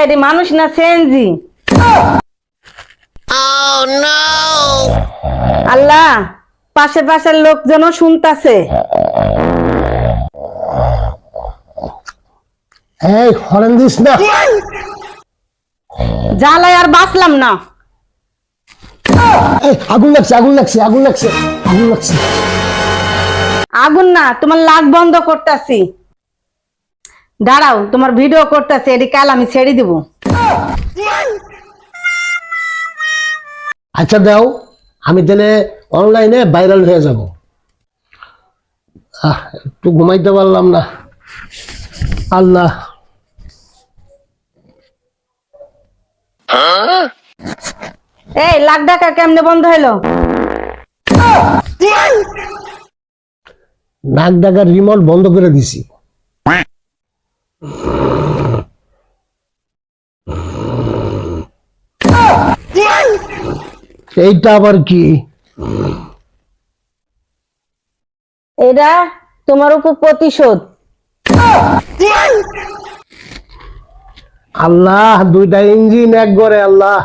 এটি মানুষ না সেনজি। আল্লাহ, পাশে পাশের লোকজন শুনতাছে। এই হরেন দিস না। জ্বালায় আর বাঁচলাম না। এই আগুন লাগছে, আগুন লাগছে, আগুন লাগছে, আগুন লাগছে। আগুন না, তোমার লাগ বন্ধ করতেছি। দাঁড়াও, তোমার ভিডিও করতেছি, এটি কাল আমি ছেড়ে দিব। আচ্ছা দাও, আমি তাহলে অনলাইনে ভাইরাল হয়ে যাব। একটু ঘুমাইতে পারলাম না। আল্লাহ, এই লাখ ডাকা কেমনে বন্ধ হলো? নাক ডাকার রিমোট বন্ধ করে দিছি। এইটা আবার কি? এটা তোমার উপর প্রতিশোধ। আল্লাহ, দুইটা ইঞ্জিন এক করে। আল্লাহ,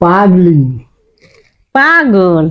পাগলি। পাগল।